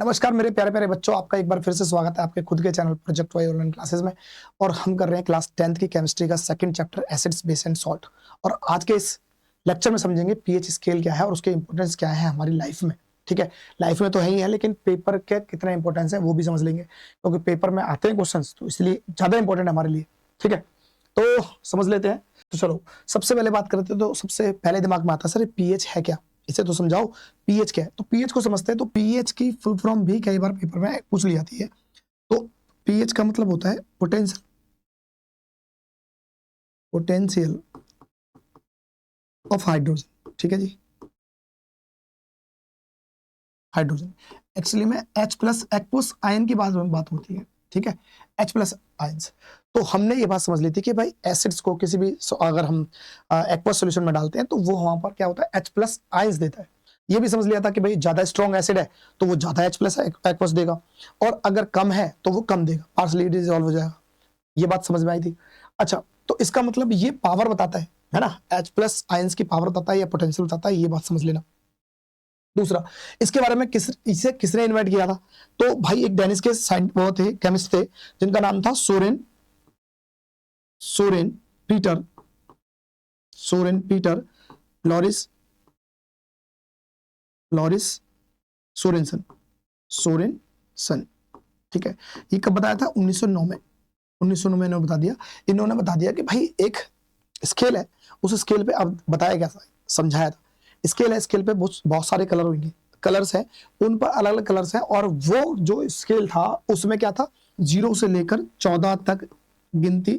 नमस्कार मेरे प्यारे प्यारे बच्चों, आपका एक बार फिर से स्वागत है आपके खुद के channel project Y online classes में। और हम कर रहे हैं क्लास 10th की केमिस्ट्री का second chapter acids base and salt. और आज के इस लेक्चर में समझेंगे पीएच स्केल क्या है और उसके इंपॉर्टेंस क्या है हमारी लाइफ में। ठीक है, लाइफ में तो है ही है, लेकिन पेपर के कितना इंपॉर्टेंस है वो भी समझ लेंगे, क्योंकि पेपर में आते हैं क्वेश्चन, तो इसलिए ज्यादा इंपॉर्टेंट है हमारे लिए। ठीक है, तो समझ लेते हैं। तो चलो सबसे पहले बात करते हैं। तो सबसे पहले दिमाग में आता है सर पीएच है क्या, इसे तो समझाओ। पीएच क्या है, तो पीएच को समझते हैं। तो पीएच की फुल फॉर्म भी कई बार पेपर में पूछ ली जाती है। तो पीएच का मतलब होता है पोटेंशियल ऑफ हाइड्रोजन। ठीक है जी, हाइड्रोजन एक्चुअली में H प्लस एक्वस आयन की बात होती है। ठीक है, H प्लस आयंस। तो हमने ये बात समझ ली थी कि भाई एसिड्स को किसी भी अगर हम एक्वस सॉल्यूशन में डालते हैं तो वो वहां पर क्या होता है, H प्लस आयंस देता है। ये भी समझ लिया था कि भाई ज्यादा स्ट्रॉन्ग एसिड है तो वो ज्यादा H प्लस एक्वस देगा, और अगर कम है तो वो कम देगा, पार्शली डिसॉल्व हो जाएगा। ये बात समझ में आई थी। अच्छा, तो इसका मतलब ये पावर बताता है ना, H प्लस आयंस की पावर बताता है या पोटेंशियल बताता है, ये बात समझ लेना। दूसरा, इसके बारे में इसे किसने इन्वाइट किया था, तो भाई एक डेनिश के वो थे, केमिस्ट थे, जिनका नाम था सोरेन पीटर लॉरिस सोरेनसन। ठीक है, ये कब बताया था, 1909 में। 1909 में बता दिया, इन्होंने बता दिया कि भाई एक स्केल है, उस स्केल पे अब बताया गया था, समझाया था। स्केल है, स्केल पे बहुत सारे कलर होंगे, कलर्स हैं, उन पर अलग अलग कलर्स हैं। और वो जो स्केल था उसमें क्या था, 0 से लेकर 14 तक गिनती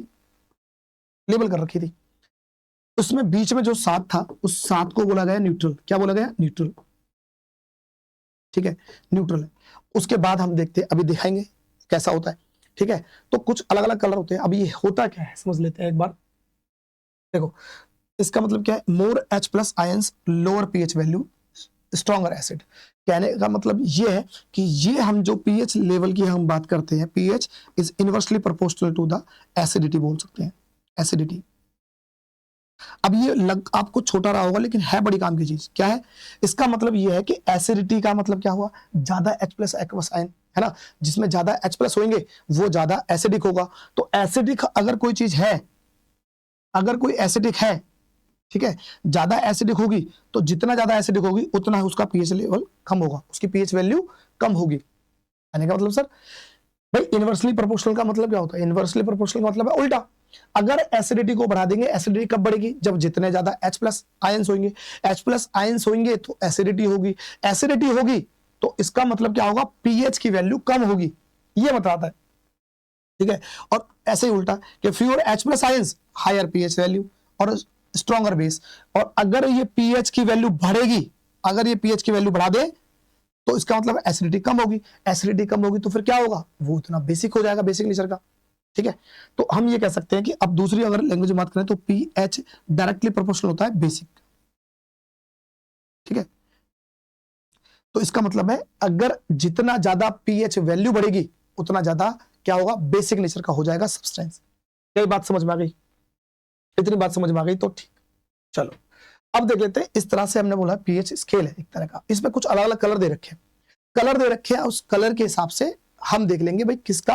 लेबल कर रखी थी। उसमें बीच में जो 7 था, उस 7 को बोला गया न्यूट्रल। क्या बोला गया, न्यूट्रल। ठीक है, न्यूट्रल है। उसके बाद हम देखते हैं, अभी दिखाएंगे कैसा होता है। ठीक है, तो कुछ अलग अलग कलर होते हैं। अभी ये होता क्या है समझ लेते हैं एक बार। देखो, इसका मतलब क्या है, मोर H plus ions lower pH value stronger acid. कहने का मतलब ये है कि ये हम जो पीएच लेवल की हम बात करते हैं, pH is inversely proportional to the acidity बोल सकते हैं, एसिडिटी। अब ये आपको छोटा रहा होगा, लेकिन है बड़ी काम की चीज। क्या है, इसका मतलब ये है कि एसिडिटी का मतलब क्या हुआ, ज्यादा H प्लस एक्वस आयन है ना, जिसमें ज्यादा H प्लस होंगे वो ज्यादा एसिडिक होगा। तो एसिडिक अगर कोई चीज है, अगर कोई एसिडिक है, ठीक है, ज्यादा एसिडिक होगी, तो जितना ज्यादा एसिडिक होगी उतना उसका पीएच लेवल कम होगा, उसकी पीएच वैल्यू कम होगी। कहने का मतलब सर भाई इनवर्सली प्रोपोर्शनल का मतलब क्या होता है, इनवर्सली प्रोपोर्शनल का मतलब है उल्टा। अगर एसिडिटी को बढ़ा देंगे, एसिडिटी कब बढ़ेगी, जब जितने ज्यादा H प्लस आयंस होंगे, H प्लस आयंस होंगे तो एसिडिटी होगी, एसिडिटी होगी तो इसका मतलब क्या होगा, पीएच की वैल्यू कम होगी, ये बताता है। ठीक है, और ऐसे ही उल्टा कि fewer H plus ions higher pH value और स्ट्रॉन्गर बेस। और अगर ये पीएच की वैल्यू बढ़ेगी, अगर ये पीएच की वैल्यू बढ़ा दे तो इसका मतलब एसिडिटी कम होगी, एसिडिटी कम होगी तो फिर क्या होगा, वो उतना बेसिक हो जाएगा, बेसिक नेचर का। ठीक है, तो हम ये कह सकते हैं कि अब दूसरी अगर लैंग्वेज में बात करें तो पीएच डायरेक्टली प्रोपोर्शनल होता है बेसिक। ठीक है, तो इसका मतलब है अगर जितना ज्यादा पीएच वैल्यू बढ़ेगी उतना ज्यादा क्या होगा, बेसिक नेचर का हो जाएगा सब्सटेंस। कई बात समझ में आ गई, इतनी बात समझ में आ गई तो ठीक। चलो अब देख लेते हैं। इस तरह से हमने बोला पीएच स्केल है एक तरह का, इसमें कुछ अलग अलग कलर दे रखे हैं, कलर दे रखे हैं, उस कलर के हिसाब से हम देख लेंगे भाई किसका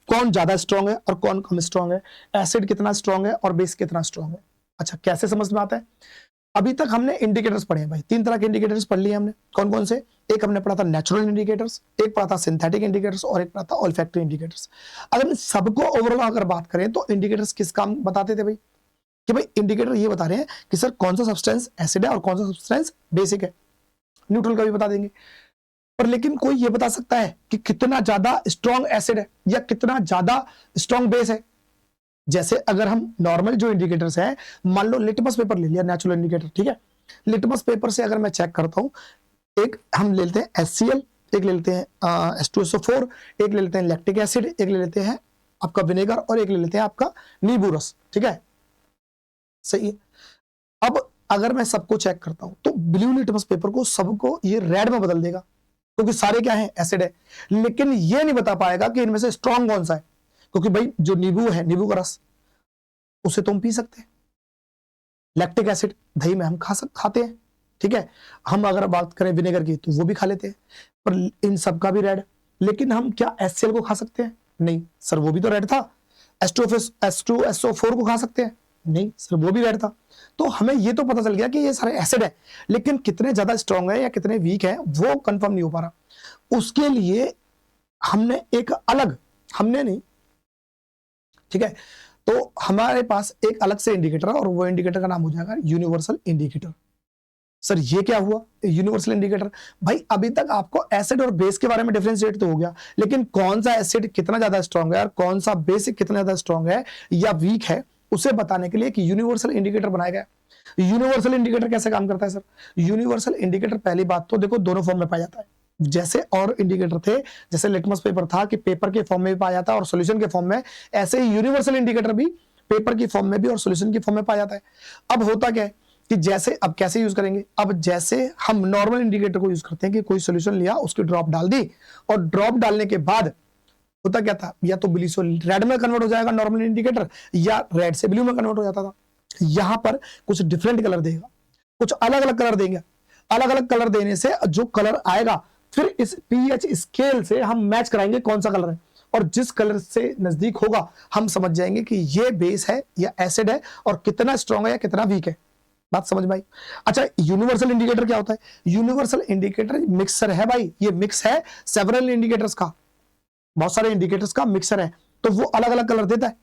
कौन ज्यादा स्ट्रांग है और कौन कम स्ट्रांग है, एसिड कितना स्ट्रांग है और बेस कितना स्ट्रांग है। अच्छा, कैसे समझ में आता है, अभी तक हमने इंडिकेटर्स पढ़े हैं भाई, 3 तरह के इंडिकेटर्स पढ़ लिए हमने। कौन कौन से, एक हमने पढ़ा था नेचुरल इंडिकेटर्स, एक पढ़ा था सिंथेटिक इंडिकेटर्स, और एक पढ़ा था ऑल्फैक्टरी इंडिकेटर्स। अगर सबको ओवरऑल अगर बात करें तो इंडिकेटर्स किस काम बताते थे भाई, कि भाई इंडिकेटर ये बता रहे हैं कि सर कौन सा सब्सटेंस एसिड है और कौन सा सब्सटेंस बेसिक है। न्यूट्रल का भी बता देंगे, पर लेकिन कोई ये बता सकता है कि कितना ज्यादा स्ट्रॉन्ग एसिड है या कितना ज्यादा स्ट्रॉन्ग बेस है। जैसे अगर हम नॉर्मल जो इंडिकेटर्स है, मान लो लिटमस पेपर ले लिया, नेचुरल इंडिकेटर। ठीक है, लिटमस पेपर से अगर मैं चेक करता हूं, एक हम ले लेते हैं HCl, एक ले लेते हैं H2SO4, एक ले लेते हैं लैक्टिक एसिड, एक ले लेते हैं आपका विनेगर, और एक ले लेते हैं आपका नींबू रस। ठीक है, सही है। अब अगर मैं सबको चेक करता हूं तो ब्लू लिटमस पेपर को सबको ये रेड में बदल देगा, क्योंकि सारे क्या है, एसिड है। लेकिन ये नहीं बता पाएगा कि इनमें से स्ट्रॉन्ग कौन सा है, क्योंकि भाई जो नींबू है, नींबू का रस, उसे तुम पी सकते हैं। लैक्टिक एसिड दही में हम खाते हैं, ठीक है। हम अगर बात करें विनेगर की तो वो भी खा लेते हैं, पर इन सब का भी रेड। लेकिन हम क्या HCl को खा सकते हैं? नहीं सर, वो भी तो रेड था। H2SO4 को खा सकते हैं? नहीं सर, वो भी रेड था। तो हमें ये तो पता चल गया कि ये सारे एसिड है, लेकिन कितने ज्यादा स्ट्रॉन्ग है या कितने वीक है वो कंफर्म नहीं हो पा रहा। उसके लिए हमने एक अलग, हमने नहीं, ठीक है, तो हमारे पास एक अलग से इंडिकेटर है और वो इंडिकेटर का नाम हो जाएगा यूनिवर्सल इंडिकेटर। सर ये क्या हुआ यूनिवर्सल इंडिकेटर? भाई अभी तक आपको एसिड और बेस के बारे में डिफरेंशिएट तो हो गया, लेकिन कौन सा एसिड कितना ज्यादा स्ट्रॉन्ग है और कौन सा बेस कितना ज्यादा स्ट्रॉन्ग है या वीक है, उसे बताने के लिए एक यूनिवर्सल इंडिकेटर बनाया गया। यूनिवर्सल इंडिकेटर कैसे काम करता है सर? यूनिवर्सल इंडिकेटर पहली बात तो देखो दोनों फॉर्म में पाया जाता है। जैसे और इंडिकेटर थे, जैसे लिटमस पेपर था कि पेपर के फॉर्म में भी पाया जाता है और सॉल्यूशन के फॉर्म में, ऐसे ही यूनिवर्सल इंडिकेटर भी पेपर की फॉर्म में भी और सॉल्यूशन की फॉर्म में पाया जाता है। अब होता क्या है कि जैसे, अब कैसे यूज करेंगे? अब जैसे हम नॉर्मल इंडिकेटर को यूज करते हैं कि कोई सॉल्यूशन लिया, उसकी ड्रॉप डाल दी, और ड्रॉप डालने के बाद होता क्या था, या तो ब्लू से रेड में कन्वर्ट हो जाएगा नॉर्मल इंडिकेटर, या रेड से ब्लू में कन्वर्ट हो जाता था। यहां पर कुछ डिफरेंट कलर देगा, कुछ अलग अलग कलर देंगे। अलग अलग कलर देने से जो कलर आएगा, फिर इस पीएच स्केल से हम मैच कराएंगे कौन सा कलर है, और जिस कलर से नजदीक होगा हम समझ जाएंगे कि ये बेस है या एसिड है और कितना स्ट्रॉन्ग है या कितना वीक है। बात समझ में आई? अच्छा, यूनिवर्सल इंडिकेटर क्या होता है? यूनिवर्सल इंडिकेटर मिक्सर है भाई, ये मिक्स है सेवरल इंडिकेटर्स का, बहुत सारे इंडिकेटर्स का मिक्सर है, तो वो अलग अलग कलर देता है।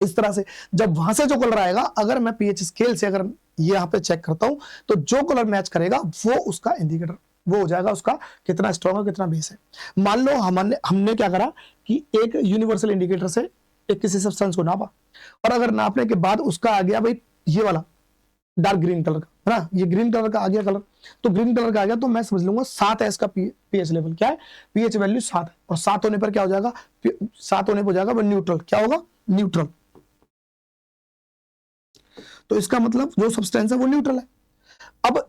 इस तरह से जब वहां से जो कलर आएगा, अगर मैं पीएच स्केल से अगर ये यहां पे चेक करता हूं, तो जो कलर मैच करेगा वो उसका इंडिकेटर, वो हो जाएगा उसका कितना स्ट्रॉन्ग है कितना बेस है। मान लो हमने क्या करा कि एक यूनिवर्सल इंडिकेटर से एक किसी सब्सटेंस को नापा, और अगर नापने के बाद उसका आ गया भाई ये वाला डार्क ग्रीन कलर का, है ना, ये ग्रीन कलर का आ गया कलर, तो ग्रीन कलर का आ गया, तो मैं समझ लूंगा 7 है इसका पीएच लेवल। क्या है? पीएच वैल्यू 7 है, और 7 होने पर क्या हो जाएगा? 7 होने पर हो जाएगा वो न्यूट्रल। क्या होगा? न्यूट्रल। तो इसका मतलब जो सब्सटेंस है वो न्यूट्रल है। अब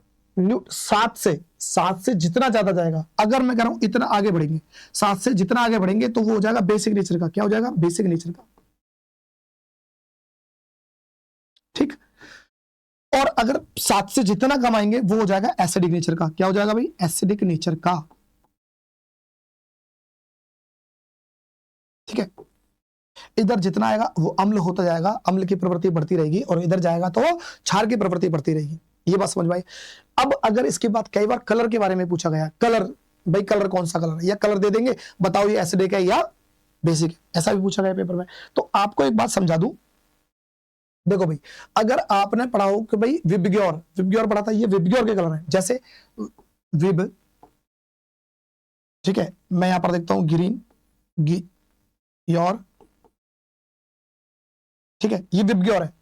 7 से जितना ज्यादा जाएगा, अगर मैं कह रहा हूं इतना आगे बढ़ेंगे, 7 से जितना आगे बढ़ेंगे तो वो हो जाएगा बेसिक नेचर का। क्या हो जाएगा? बेसिक नेचर का। ठीक। और अगर 7 से जितना कम आएंगे वो हो जाएगा एसिडिक नेचर का। क्या हो जाएगा भाई? एसिडिक नेचर का। ठीक है। इधर जितना आएगा वो अम्ल होता जाएगा, अम्ल की प्रवृत्ति बढ़ती रहेगी, और इधर जाएगा तो क्षार की प्रवृत्ति बढ़ती रहेगी। ये बात समझ में आई? अब अगर इसके बाद कई बार कलर के बारे में पूछा गया, कलर, भाई कलर कौन सा कलर है, या कलर दे देंगे बताओ ये एसिडिक है या बेसिक है, ऐसा भी पूछा गया पेपर में। तो आपको एक बात समझा दूं, देखो भाई, अगर आपने पढ़ा हो कि भाई विबग्योर, विबग्योर पढ़ा था, ये विबग्योर के कलर है, जैसे विब, ठीक है, मैं यहां पर देखता हूं ग्रीन, योर, ठीक है, ये विबग्योर है,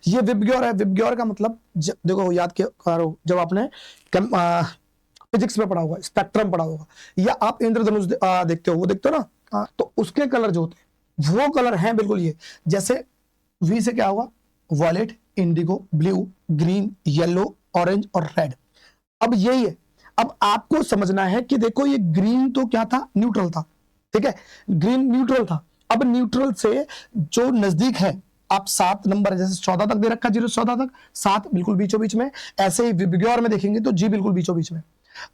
ये विबग्योर है। विबग्योर का मतलब देखो याद करो, जब आपने फिजिक्स में पढ़ा होगा, स्पेक्ट्रम पढ़ा होगा, या आप इंद्रधनुष देखते हो, वो देखते हो ना, तो उसके कलर जो होते हैं वो कलर हैं बिल्कुल ये। जैसे वी से क्या होगा? Violet, indigo, blue, green, yellow, orange और रेड। अब यही है। अब आपको समझना है कि देखो ये ग्रीन तो क्या था? न्यूट्रल था। ठीक है, ग्रीन न्यूट्रल था। अब न्यूट्रल से जो नजदीक है, आप 7 नंबर जैसे 14 तक दे रखा, 0 से 14 तक, 7 बिल्कुल बीचों बीच में। ऐसे ही विबग्योर में देखेंगे तो जी बिल्कुल बीचों बीच में।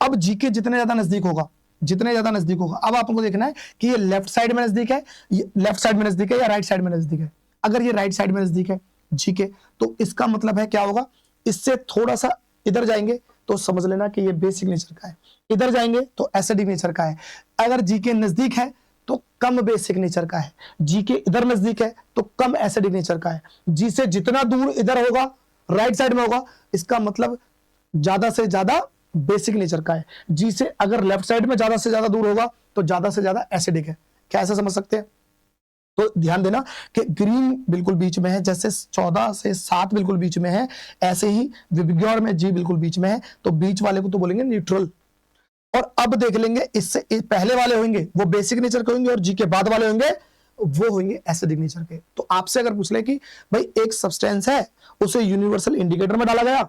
अब जी के जितने ज्यादा नजदीक होगा, जितने ज्यादा नजदीक होगा, अब आपको देखना है कि ये लेफ्ट साइड में नजदीक है, लेफ्ट साइड में नजदीक है या राइट साइड में नजदीक है। अगर ये राइट साइड में नजदीक है जी के, तो इसका मतलब है क्या होगा? इससे थोड़ा सा इधर जाएंगे तो समझ लेना कि ये बेसिक नेचर का है, इधर जाएंगे तो एसिडिक नेचर का है। अगर जी के नजदीक है तो कम बेसिक नेचर का है, जी के इधर नजदीक है तो कम एसिडिक नेचर का है। जी से जितना दूर इधर होगा, राइट साइड में होगा, इसका मतलब ज्यादा से ज्यादा बेसिक नेचर का है। जी से अगर लेफ्ट साइड में ज्यादा से ज्यादा दूर होगा तो ज्यादा से ज्यादा एसिडिक है। क्या ऐसा समझ सकते हैं? तो ध्यान देना कि ग्रीन बिल्कुल बीच में है, जैसे 14 से 7 बिल्कुल बीच में है, ऐसे ही विबग्योर में जी बिल्कुल बीच में है, तो बीच वाले को तो बोलेंगे न्यूट्रल। और अब देख लेंगे, इससे पहले वाले होंगे वो बेसिक नेचर के होंगे, और जी के बाद वाले होंगे वो होंगे एसिडिक नेचर के। तो आपसे अगर पूछ ले कि भाई एक सब्सटेंस है, उसे यूनिवर्सल इंडिकेटर में डाला गया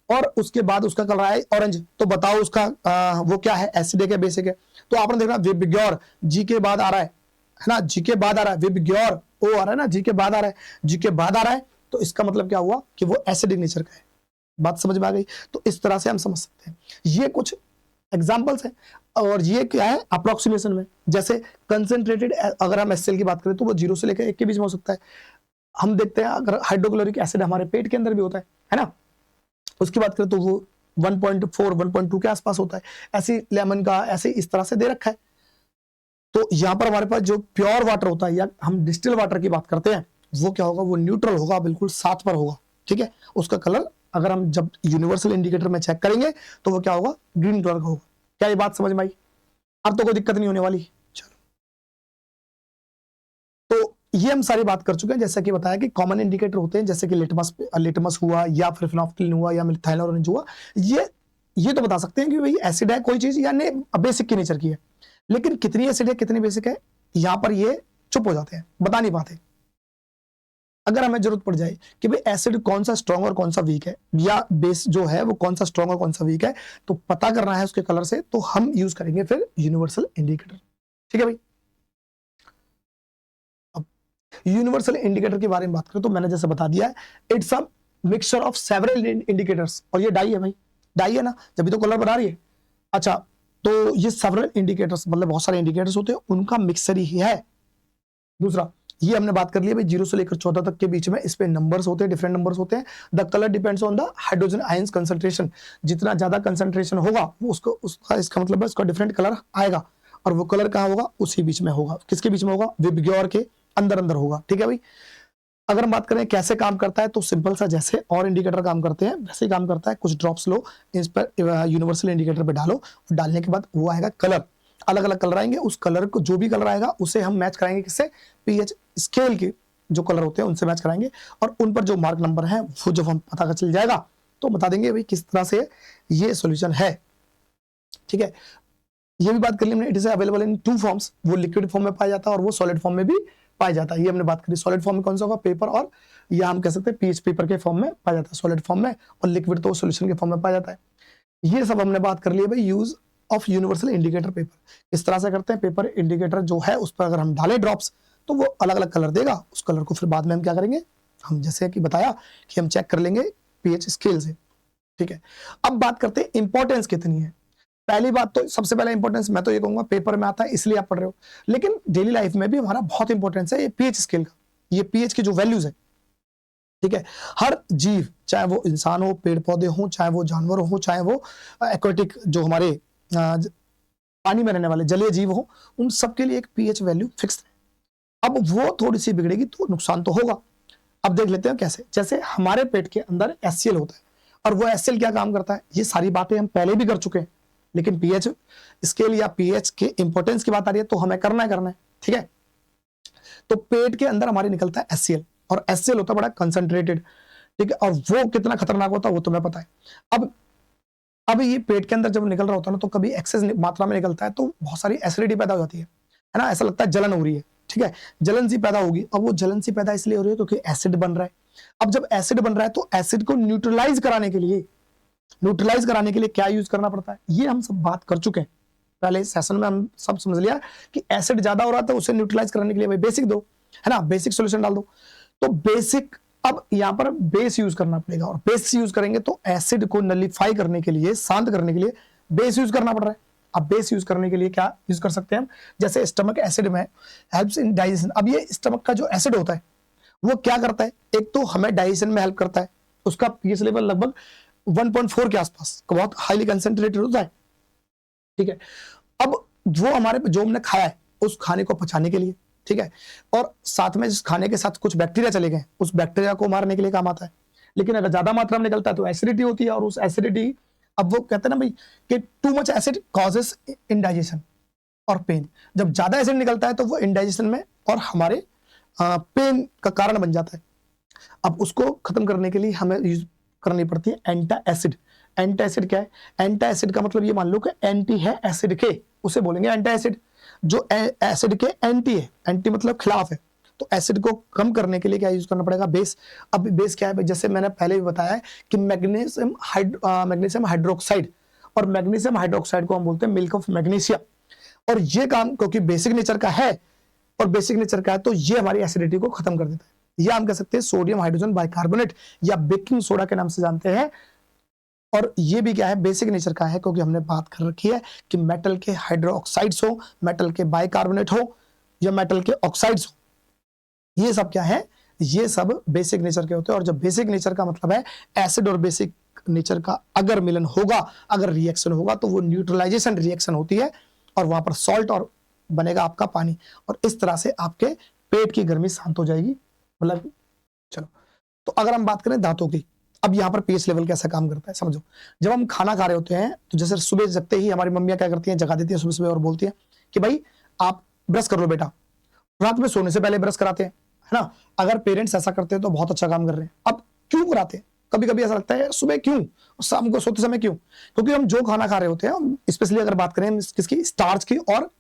और उसके बाद उसका कलर आया ऑरेंज, तो बताओ उसका वो क्या है? एसिडिक है बेसिक है? तो आपने देखना विबग्योर जी के बाद आ रहा है ना, जी के बाद आ रहा है, विबग्योर ओ आ रहा है ना, जी के बाद आ रहा है, जी के बाद आ रहा है, तो इसका मतलब क्या हुआ कि वो एसिडिक नेचर का है। बात समझ में आ गई? तो इस तरह से हम समझ सकते हैं। ये कुछ एग्जाम्पल्स हैं और ये क्या है अप्रोक्सीमेशन में। जैसे कंसंट्रेटेड अगर हम HCl की बात करें तो वो 0 से लेकर 1 के बीच में हो सकता है। हम देखते हैं अगर हाइड्रोक्लोरिक एसिड हमारे पेट के अंदर भी होता है ना, उसकी बात करें तो वो 1.4 1.2 के आसपास होता है। ऐसे लेमन का ऐसे इस तरह से दे रखा है। तो यहाँ पर हमारे पास जो प्योर वाटर होता है या हम डिस्टिल वाटर की बात करते हैं वो क्या होगा, वो न्यूट्रल होगा, बिल्कुल 7 पर होगा। ठीक है, उसका कलर अगर हम जब यूनिवर्सल इंडिकेटर में चेक करेंगे तो वो क्या होगा, ग्रीन कलर का होगा। क्या ये बात समझ में आई? अब तो कोई दिक्कत नहीं होने वाली। चलो, तो ये हम सारी बात कर चुके हैं। जैसा कि बताया कि कॉमन इंडिकेटर होते हैं जैसे कि लिटमस हुआ या फिर फिनोल्फ्थालीन हुआ या मिथाइल ऑरेंज हुआ। ये तो बता सकते हैं कि भाई एसिड है कोई चीज या बेसिक की नेचर की है, लेकिन कितनी एसिड है कितनी बेसिक है यहां पर ये चुप हो जाते हैं, बता नहीं पाते। अगर हमें जरूरत पड़ जाए कि भाई एसिड कौन सा स्ट्रॉन्ग और कौन सा वीक है या बेस जो है वो कौन सा स्ट्रॉन्ग और कौन सा वीक है, तो पता करना है उसके कलर से, तो हम यूज करेंगे फिर यूनिवर्सल इंडिकेटर। ठीक है भाई। अब यूनिवर्सल इंडिकेटर के बारे में बात करें तो मैंने जैसे बता दिया है it's a mixture of several indicators. और ये डाई है भाई, डाई है ना, जब तो कलर बना रही है। अच्छा, तो ये सेवरल इंडिकेटर्स मतलब बहुत सारे इंडिकेटर्स होते हैं, उनका मिक्सर ही है। दूसरा, ये हमने बात कर लिया भाई 0 से लेकर 14 तक के बीच में इस पे नंबर्स होते हैं, डिफरेंट नंबर्स होते हैं। The colour depends on the hydrogen ions concentration. जितना ज्यादा कंसंट्रेशन होगा वो उसका इसका मतलब है उसका डिफरेंट कलर आएगा। और वो कलर कहाँ होगा, उसी बीच में होगा। किसके बीच में होगा, विबग्योर के अंदर अंदर होगा। ठीक है भाई। अगर हम बात करें कैसे काम करता है तो सिंपल सा जैसे और इंडिकेटर काम करते हैं वैसे ही काम करता है। कुछ ड्रॉप्स लो, इस पर यूनिवर्सल इंडिकेटर पे डालो, डालने के बाद वो आएगा कलर, अलग अलग कलर आएंगे। उस कलर को जो भी कलर आएगा उसे हम मैच कराएंगे किससे, पीएच स्केल के जो कलर होते हैं उनसे मैच कराएंगे। और उन पर जो मार्क नंबर है वो जब हम पता चल जाएगा तो बता देंगे भाई किस तरह से ये सॉल्यूशन है। ठीक है, ये भी बात कर ली हमने। It is available in 2 forms, वो लिक्विड फॉर्म में पाया जाता है और वो सॉलिड फॉर्म में भी पाया जाता है। ये हमने बात करी। सॉलिड फॉर्म में कौन सा होगा, पेपर, और या हम कह सकते हैं पीएच पेपर के फॉर्म में पाया जाता है सॉलिड फॉर्म में, और लिक्विड तो सॉल्यूशन के फॉर्म में पाया जाता है। ये सब हमने बात कर ली है भाई use of universal indicator paper. किस तरह से करते हैं, पेपर इंडिकेटर जो है उस पर अगर हम डालें ड्रॉप्स तो वो अलग अलग कलर देगा। उस कलर को फिर बाद में हम क्या करेंगे, हम जैसे कि बताया कि हम चेक कर लेंगे पीएच स्केल से। ठीक है, अब बात करते हैं इंपॉर्टेंस कितनी है। पहली बात तो सबसे पहला इंपॉर्टेंस मैं तो ये कहूंगा पेपर में आता है इसलिए आप पढ़ रहे हो, लेकिन डेली लाइफ में भी हमारा बहुत इंपॉर्टेंस है ये पीएच स्केल का, ये पीएच की जो वैल्यूज है। ठीक है, हर जीव, चाहे वो इंसान हो, पेड़ पौधे हो, चाहे वो जानवर हो, चाहे वो एक्वेटिक जो हमारे पानी में रहने वाले जलीय जीव हो, उन सबके लिए एक पीएच वैल्यू फिक्स है। अब वो थोड़ी सी बिगड़ेगी तो नुकसान तो होगा। अब देख लेते हैं कैसे। जैसे हमारे पेट के अंदर HCl होता है और वो HCl क्या काम करता है, ये सारी बातें हम पहले भी कर चुके हैं, लेकिन पीएच स्केल या पीएच के इंपॉर्टेंस की बात आ रही है तो हमें करना है। ठीक है, तो पेट के अंदर हमारे निकलता है HCl और HCl होता है बड़ा कंसंट्रेटेड। ठीक है, और वो कितना खतरनाक होता है वो तुम्हें पता है। अब ये पेट के अंदर जब निकल रहा होता है ना तो कभी एक्सेस मात्रा में निकलता है तो बहुत सारी एसिडिटी पैदा हो जाती है ना, ऐसा लगता है जलन हो रही है। ठीक है, जलन सी पैदा होगी। अब वो जलन सी पैदा इसलिए हो रही है क्योंकि एसिड बन रहा है। अब जब एसिड बन रहा है तो एसिड को न्यूट्रलाइज कराने के लिए क्या यूज करना पड़ता है, ये हम सब बात कर चुके हैं पहले सेशन में। हम सब समझ लिया कि एसिड ज्यादा हो रहा था उसे न्यूट्रलाइज कराने के लिए भाई बेसिक दो, है ना, बेसिक सॉल्यूशन डाल दो। तो बेसिक, अब यहां पर बेस यूज करना पड़ेगा और बेस यूज करेंगे तो एसिड को नलिफाई करने के लिए, शांत करने के लिए बेस यूज करना पड़ रहा है। अब बेस यूज करने के लिए क्या यूज कर सकते हैं हम, जैसे स्टमक एसिड में हेल्प्स इन डाइजेशन। अब ये स्टमक का जो एसिड होता है वो क्या करता है, एक तो हमें डाइजेशन में हेल्प करता है, उसका पीएच लेवल लगभग 1.4 के आसपास, बहुत हाईली कंसेंट्रेटेड होता है। ठीक है, अब वो हमारे जो हमने खाया है उस खाने को पचाने के लिए, ठीक है, और साथ में जिस खाने के साथ कुछ बैक्टीरिया चले गए उस बैक्टीरिया को मारने के लिए काम आता है। लेकिन अगर ज्यादा मात्रा में निकलता है तो एसिडिटी होती है, और उस एसिडिटी, अब वो कहते हैं ना भाई कि too much acid causes indigestion और पेन। जब ज्यादा एसिड निकलता है तो वो इंडाइजेशन में और हमारे पेन का कारण बन जाता है। अब उसको खत्म करने के लिए हमें यूज करनी पड़ती है एंटा एसिड। एंटा एसिड क्या है, एंटा एसिड का मतलब ये मान लो कि एंटी है एसिड के, उसे बोलेंगे एंटा एसिड। जो एसिड के एंटी है, एंटी मतलब खिलाफ है, तो एसिड को कम करने के लिए क्या यूज करना पड़ेगा, बेस। अब बेस क्या है, जैसे मैंने पहले भी बताया है कि मैग्नीशियम हाइड्रोक्साइड, और मैग्नीशियम हाइड्रोक्साइड को हम बोलते हैं मिल्क ऑफ मैग्नीशिया। और ये काम क्योंकि बेसिक नेचर का है और बेसिक नेचर का है तो ये हमारी एसिडिटी को खत्म कर देता है। या हम कह सकते हैं सोडियम हाइड्रोजन बाइकार्बोनेट या बेकिंग सोडा के नाम से जानते हैं, और ये भी क्या है, बेसिक नेचर का है, क्योंकि हमने बात कर रखी है कि मेटल के हाइड्रोक्साइड्स हो, मेटल के बाइकार्बोनेट हो या मेटल के ऑक्साइड्स हो, ये सब क्या है, ये सब बेसिक नेचर के होते हैं। और जब बेसिक नेचर का मतलब है एसिड और बेसिक नेचर का अगर मिलन होगा, अगर रिएक्शन होगा, तो वो न्यूट्रलाइजेशन रिएक्शन होती है और वहां पर सॉल्ट और बनेगा आपका पानी, और इस तरह से आपके पेट की गर्मी शांत हो जाएगी। मतलब चलो, तो अगर हम बात करें दांतों की, अब यहाँ पर पीएच लेवल कैसा काम करता है समझो। जब हम खाना खा रहे होते हैं तो जैसे सुबह जगते ही हमारी मम्मियां क्या करती हैं, जगा देती है सुबह सुबह और बोलती है कि भाई आप ब्रश कर लो बेटा, रात में सोने से पहले ब्रश कराते हैं, है ना। अगर पेरेंट्स ऐसा करते हैं तो बहुत अच्छा काम कर रहे हैं। अब क्यों कराते हैं, कभी कभी ऐसा लगता है सुबह क्यों, शाम को सोते समय क्यों, क्योंकि हम जो खाना खा रहे होते हैं, स्पेशली अगर बात करें किसकी, स्टार्च की और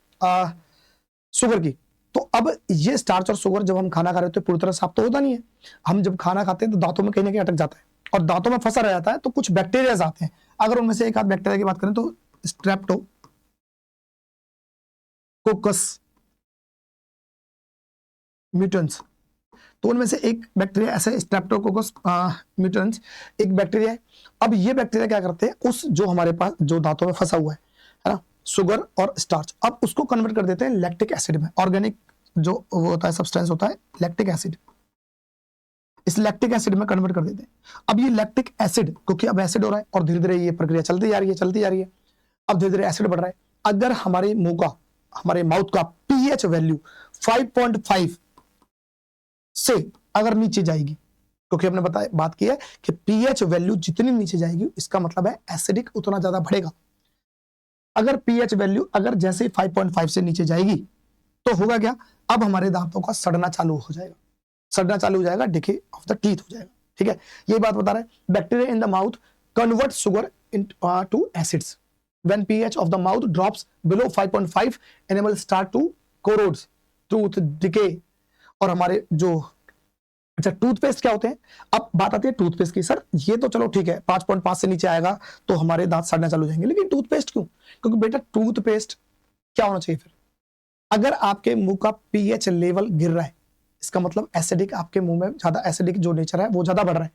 शुगर की, तो अब ये स्टार्च और शुगर जब हम खाना खा रहे होते हैं पूरी तरह साफ तो होता नहीं है। हम जब खाना खाते हैं तो दांतों में कहीं ना कहीं अटक जाता है और दांतों में फंसा रह जाता है, तो कुछ बैक्टीरिया आते हैं। अगर उनमें से एक आध बैक्टीरिया की बात करें तो स्ट्रेप्टोकोकस म्यूटेंस, तो उनमें से एक बैक्टीरिया ऐसे स्ट्रेप्टोकोकस म्यूटेंस एक बैक्टीरिया है। अब ये बैक्टीरिया क्या करते हैं, उस जो हमारे पास जो दांतों में फंसा हुआ है ना, शुगर और स्टार्च, अब उसको कन्वर्ट कर देते हैं लैक्टिक एसिड में। ऑर्गेनिक जो वो होता है सब्सटेंस होता है लैक्टिक एसिड, इस लैक्टिक एसिड में कन्वर्ट कर देते हैं। अब ये लैक्टिक एसिड, क्योंकि अब एसिड हो रहा है और धीरे धीरे ये प्रक्रिया चलती जा रही है, अब धीरे धीरे एसिड बढ़ रहा है। अगर हमारे मुंह का, हमारे माउथ का पीएच वैल्यू 5.5 से अगर नीचे जाएगी, क्योंकि हमने बात की है कि पीएच वैल्यू जितनी नीचे जाएगी इसका मतलब है एसिडिक उतना ज्यादा बढ़ेगा। अगर पीएच वैल्यू अगर जैसे 5.5 से नीचे जाएगी तो होगा क्या, अब हमारे दांतों का सड़ना चालू हो जाएगा, डिके ऑफ द टीथ हो जाएगा। ठीक है, ये बात बता रहा है। Bacteria in the mouth convert sugar to acids when pH of the mouth drops below 5.5 enamel start to corrodes, tooth decay. और हमारे जो अच्छा टूथपेस्ट क्या होते हैं, अब बात आती है टूथपेस्ट की। सर ये तो चलो ठीक है 5.5 से नीचे आएगा तो हमारे दांत सड़ना चालू हो जाएंगे, लेकिन टूथपेस्ट क्यों, क्योंकि बेटा टूथपेस्ट क्या होना चाहिए फिर, अगर आपके मुंह का पीएच लेवल गिर रहा है इसका मतलब एसिडिक, आपके मुंह में ज्यादा एसिडिक जो नेचर है वो ज्यादा बढ़ रहा है।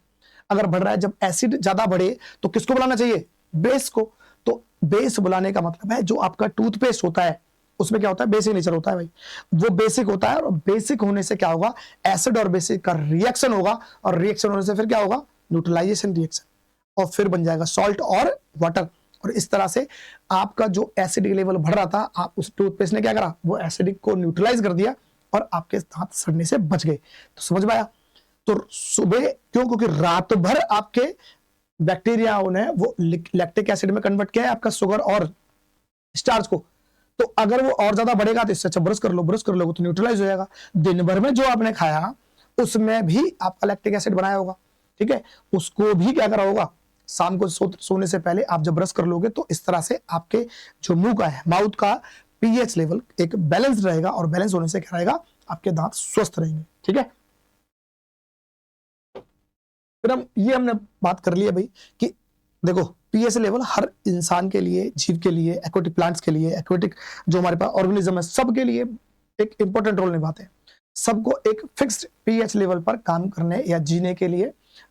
अगर बढ़ रहा है, जब एसिड ज्यादा बढ़े तो किसको बुलाना चाहिए, बेस को। तो बेस बुलाने का मतलब है जो आपका टूथपेस्ट होता है उसमें क्या होता है, बेसिक नेचर होता है भाई, वो बेसिक होता है। और बेसिक होने से क्या होगा, एसिड और बेसिक का रिएक्शन होगा, और रिएक्शन होने से फिर क्या होगा, न्यूट्रलाइजेशन रिएक्शन, और फिर बन जाएगा सॉल्ट और वाटर। और इस तरह से आपका जो एसिडिक लेवल बढ़ रहा था, आप उस टूथपेस्ट ने क्या करा, वो एसिडिक को न्यूट्रलाइज कर दिया और आपके दांत सड़ने से बच गए। तो समझ में आया। तो सुबह क्यों, क्योंकि रात भर आपके बैक्टीरियाओं ने वो लैक्टिक एसिड में कन्वर्ट किया है आपका शुगर और स्टार्च को। तो अगर वो और ज्यादा बढ़ेगा तो इससे अच्छा ब्रश कर लो तो न्यूट्रलाइज हो जाएगा। दिन भर में जो आपने खाया उसमें भी आपका लैक्टिक एसिड बनाया होगा, ठीक है, उसको भी क्या करा होगा, शाम को सोने से पहले आप जब ब्रश कर लोगे तो इस तरह से आपके जो मुंह का है, माउथ का पीएच लेवल एक बैलेंस रहेगा, और बैलेंस होने से क्या रहेगा, आपके दांत स्वस्थ रहेंगे। ठीक है, फिर हमने बात कर ली है भाई कि देखो पीएच लेवल हर इंसान के लिए, जीव के लिए, एक्वेटिक प्लांट्स के लिए, एक्वेटिक जो हमारे पास ऑर्गेनिज्म है सबके लिए एक इंपॉर्टेंट रोल निभाते हैं। सबको एक फिक्स्ड पीएच लेवल पर काम करने या जीने के लिए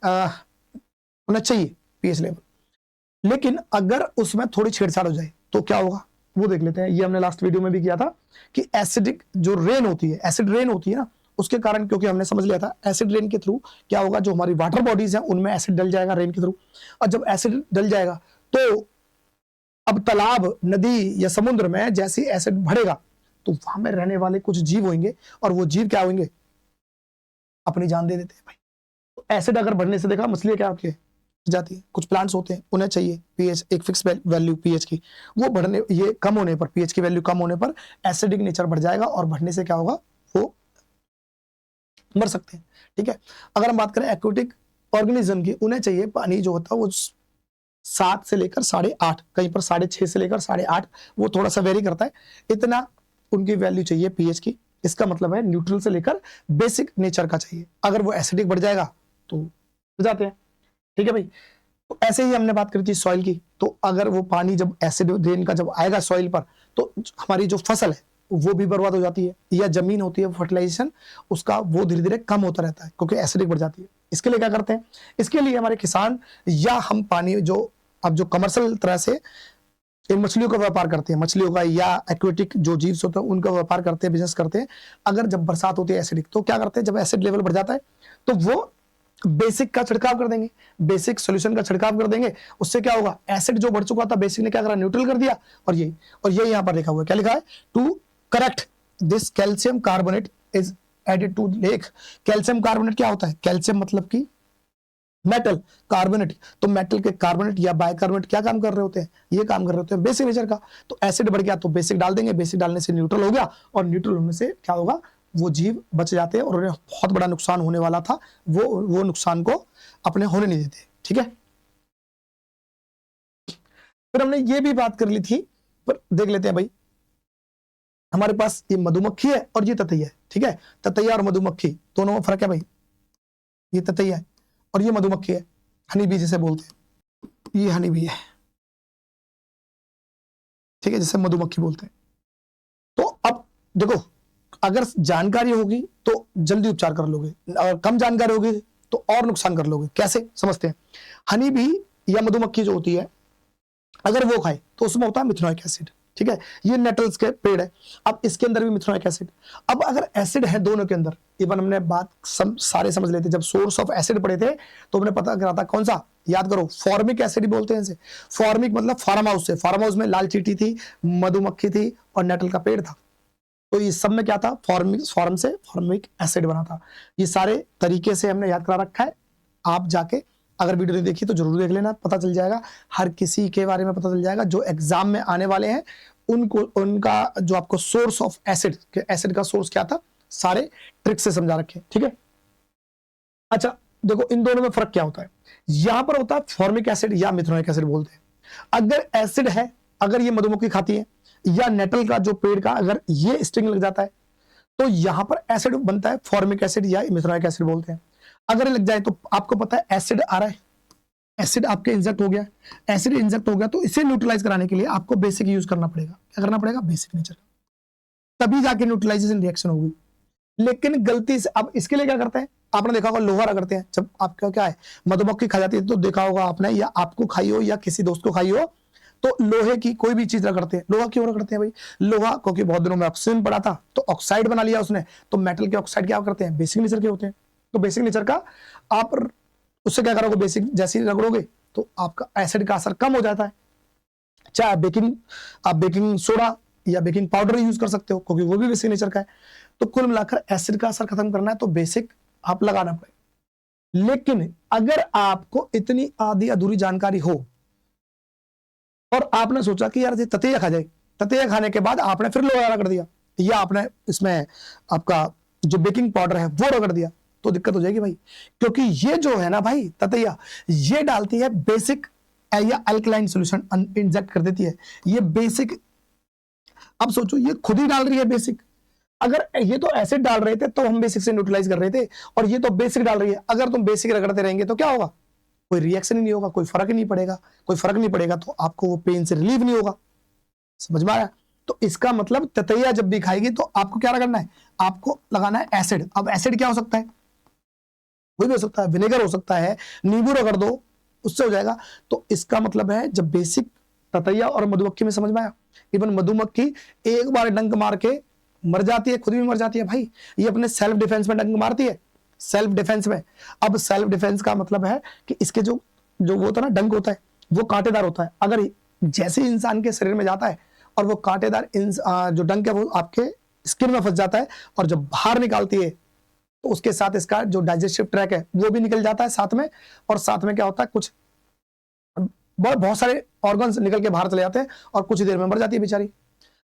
होना चाहिए पीएच लेवल। लेकिन अगर उसमें थोड़ी छेड़छाड़ हो जाए तो क्या होगा वो देख लेते हैं। ये हमने लास्ट वीडियो में भी किया था कि एसिडिक जो रेन होती है, एसिड रेन होती है ना, उसके कारण, क्योंकि हमने समझ लिया था एसिड रेन के थ्रू क्या होगा, जो हमारी वाटर बॉडीज हैं उनमें एसिड डल जाएगा रेन के थ्रू, और जब एसिड डल जाएगा तो अब तालाब, नदी या समुद्र में जैसे एसिड बढ़ेगा तो वहां में रहने वाले कुछ जीव होंगे, और वो जीव क्या होंगे, अपनी जान दे देते हैं भाई। तो एसिड अगर बढ़ने से, देखा मछलियां क्या होती है, जाती है, कुछ प्लांट्स होते हैं उन्हें चाहिए पीएच एक फिक्स वैल्यू पीएच की, वो बढ़ने, ये कम होने पर, पीएच की वैल्यू कम होने पर एसिडिक नेचर बढ़ जाएगा, और बढ़ने से क्या होगा, वो मर सकते हैं। ठीक है, अगर हम बात करें एक्वेटिक ऑर्गेनिज्म की, उन्हें चाहिए पानी जो होता है वो 7 से लेकर 8.5, कहीं पर 6.5 से लेकर 8.5, वो थोड़ा सा वेरी करता है, इतना उनकी वैल्यू चाहिए पीएच की। इसका मतलब है न्यूट्रल से लेकर बेसिक नेचर का चाहिए। अगर वो एसिडिक बढ़ जाएगा तो हो जाते हैं। ठीक है भाई, तो ऐसे ही हमने बात करी थी सॉइल की, तो अगर वो पानी जब एसिड रेन का जब आएगा सॉइल पर तो हमारी जो फसल है वो भी बर्बाद हो जाती है, या जमीन होती है फर्टिलाइजेशन उसका वो धीरे धीरे कम होता रहता है क्योंकि एसिडिक बढ़ जाती है। इसके लिए क्या करते हैं, इसके लिए हमारे किसान या हम पानी जो अब जो कमर्शियल तरह से इन मछलियों का व्यापार करते हैं, मछलियों का या एक्वेटिक जो जीव होते हैं उनका व्यापार करते हैं, बिजनेस करते हैं, अगर जब बरसात होती है एसिडिक, तो क्या करते हैं, जब एसिड लेवल बढ़ जाता है तो वो बेसिक का छिड़काव कर देंगे, बेसिक सॉल्यूशन का छिड़काव कर देंगे। उससे क्या होगा, एसिड जो बढ़ चुका था बेसिक ने क्या करा, न्यूट्रल कर दिया। और ये यहाँ पर लिखा हुआ है, क्या लिखा है, to correct this calcium carbonate is added to lake. Calcium carbonate क्या होता है, कैल्शियम मतलब कि मेटल, कार्बोनेट, तो मेटल के कार्बोनेट या बाइकार्बोनेट क्या काम कर रहे होते हैं, ये काम कर रहे होते हैं बेसिक नेचर का। तो एसिड बढ़ गया तो बेसिक डाल देंगे, बेसिक डालने से न्यूट्रल हो गया, और न्यूट्रल होने से क्या होगा, वो जीव बच जाते हैं और उन्हें बहुत बड़ा नुकसान होने वाला था, वो नुकसान को अपने होने नहीं देते। ठीक है, फिर हमने ये भी बात कर ली थी, पर देख लेते हैं भाई, हमारे पास ये मधुमक्खी है और ये ततैया है। ठीक है, ततैया और मधुमक्खी दोनों में फर्क है भाई, ये ततैया है और ये मधुमक्खी है, हनी बी जिसे बोलते हैं, ये हनी बी है। ठीक है, जिसे मधुमक्खी बोलते हैं। तो अब देखो, अगर जानकारी होगी तो जल्दी उपचार कर लोगे, अगर कम जानकारी होगी तो और नुकसान कर लोगे। कैसे समझते हैं, हनी बी या मधुमक्खी जो होती है, अगर वो खाए तो उसमें होता है मिथेनोइक एसिड। ठीक है, ये नेटल्स के पेड़ है, अब इसके अंदर भी मिथेनोइक एसिड। अब अगर एसिड है दोनों के अंदर, इवन हमने बात सारे समझ लेते, जब सोर्स ऑफ एसिड पढ़े थे तो हमने पता करा था कौन सा, याद करो, फॉर्मिक एसिड बोलते हैं इसे। फॉर्मिक मतलब फार्म हाउस से, फार्म हाउस में लाल चींटी थी, मधुमक्खी थी और नेटल का पेड़ था, तो ये सब में क्या था, फॉर्म से फॉर्मिक एसिड बना था। ये सारे तरीके से हमने याद करा रखा है, आप जाके अगर वीडियो नहीं देखी तो जरूर देख लेना, पता चल जाएगा, हर किसी के बारे में पता चल जाएगा जो एग्जाम में आने वाले हैं उनको, उनका जो आपको सोर्स ऑफ एसिड, एसिड का सोर्स क्या था, सारे ट्रिक से समझा रखे। ठीक है, अच्छा देखो इन दोनों में फर्क क्या होता है, यहां पर होता है फॉर्मिक एसिड या मिथेनोइक एसिड बोलते हैं। अगर एसिड है, अगर ये मधुमक्खी खाती है या नेटल का जो पेड़ का अगर ये स्टिंग लग जाता है तो यहां पर एसिड बनता है, फॉर्मिक एसिड या मिथेनोइक एसिड बोलते हैं। अगर लग जाए तो आपको पता है एसिड आ रहा है, एसिड आपके इंजेक्ट हो गया, एसिड इंजेक्ट हो गया तो इसे न्यूट्रलाइज कराने के लिए आपको बेसिक यूज करना पड़ेगा। क्या करना पड़ेगा, बेसिक नेचर, तभी जाके न्यूट्रलाइजेशन रिएक्शन होगी। लेकिन गलती से अब इसके लिए क्या करते हैं, आपने देखा होगा लोहा रगड़ते हैं, जब आपका क्या है मधुमक्खी खा जाती है तो देखा होगा आपने, या आपको खाई हो या किसी दोस्त को खाई हो, तो लोहे की कोई भी चीज रगड़ते हैं। लोहा क्यों रगड़ते हैं भाई, लोहा क्योंकि बहुत दिनों में ऑक्सीजन पड़ा था तो ऑक्साइड बना लिया उसने, तो मेटल के ऑक्साइड क्या करते हैं, बेसिक नेचर के होते हैं। तो बेसिक नेचर का आप उससे क्या करोगे, बेसिक जैसे ही रगड़ोगे तो आपका एसिड का असर कम हो जाता है। चाहे आप बेकिंग सोडा या बेकिंग पाउडर यूज कर सकते हो क्योंकि वो भी बेसिक नेचर का है। तो कुल मिलाकर एसिड का असर खत्म करना है तो बेसिक आप लगाना पड़ेगा। लेकिन अगर आपको इतनी आधी अधूरी जानकारी हो और आपने सोचा कि यार ये ततैया खा जाए, ततैया खाने के बाद आपने फिर लोहा रगड़ दिया या आपने इसमें आपका जो बेकिंग पाउडर है वो रगड़ दिया, तो दिक्कत हो जाएगी भाई। क्योंकि ये जो है ना भाई ततैया, ये डालती है बेसिक या अल्कलाइन सॉल्यूशन इंजेक्ट कर देती है, ये बेसिक। अब सोचो ये खुद ही डाल रही है बेसिक, अगर ये तो एसिड डाल रहे थे तो हम बेसिक से न्यूट्रलाइज कर रहे थे, और ये तो बेसिक डाल रही है, अगर तुम बेसिक रगड़ते रहेंगे तो क्या होगा, कोई रिएक्शन ही नहीं होगा, कोई फर्क नहीं पड़ेगा। कोई फर्क नहीं पड़ेगा तो आपको वो पेन से रिलीफ नहीं होगा। समझ में आया? तो इसका मतलब ततैया जब भी खाएगी तो आपको क्या करना है, आपको लगाना है एसिड। अब एसिड क्या हो सकता है, कोई भी हो सकता है, विनेगर हो सकता है, नींबू रगड़ दो उससे हो जाएगा। तो इसका मतलब है जब बेसिक ततैया और मधुमक्खी में समझ में आया, इवन मधुमक्खी एक बार डंक मार के मर जाती है, खुद भी मर जाती है भाई, ये अपने सेल्फ डिफेंस में डंक मारती है, सेल्फ डिफेंस में। अब सेल्फ डिफेंस का मतलब है कि इसके जो वो होता है ना, डंक होता है वो कांटेदार होता है। अगर जैसे इंसान के शरीर में जाता है और वो कांटेदार जो डंक है वो आपके स्किन में फंस जाता है, और जब बाहर निकालती है तो उसके साथ इसका जो डाइजेस्टिव ट्रैक है वो भी निकल जाता है साथ में, और साथ में क्या होता है, कुछ बहुत सारे ऑर्गन्स निकल के बाहर चले जाते हैं और कुछ देर में मर जाती है बेचारी।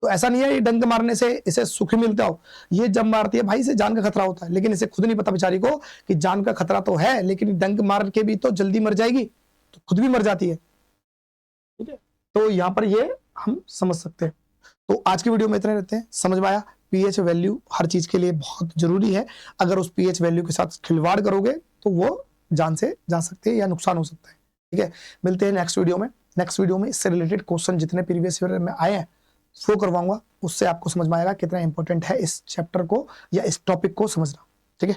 तो ऐसा नहीं है ये डंक मारने से इसे सुख मिलता हो, ये जब मारती है भाई इसे जान का खतरा होता है, लेकिन इसे खुद नहीं पता बेचारी को कि जान का खतरा तो है, लेकिन डंक मार के भी तो जल्दी मर जाएगी, तो खुद भी मर जाती है। ठीक है, तो यहाँ पर ये हम समझ सकते हैं। तो आज की वीडियो में इतने रहते हैं। समझ में आया, पीएच वैल्यू हर चीज के लिए बहुत जरूरी है, अगर उस पीएच वैल्यू के साथ खिलवाड़ करोगे तो वो जान से जा सकते हैं या नुकसान हो सकता है। ठीक है, मिलते हैं नेक्स्ट वीडियो में। नेक्स्ट वीडियो में इससे रिलेटेड क्वेश्चन जितने प्रीवियस ईयर में आए हैं वो करवाऊंगा, उससे आपको समझ में आएगा कितना इंपॉर्टेंट है इस चैप्टर को या इस टॉपिक को समझना। ठीक है।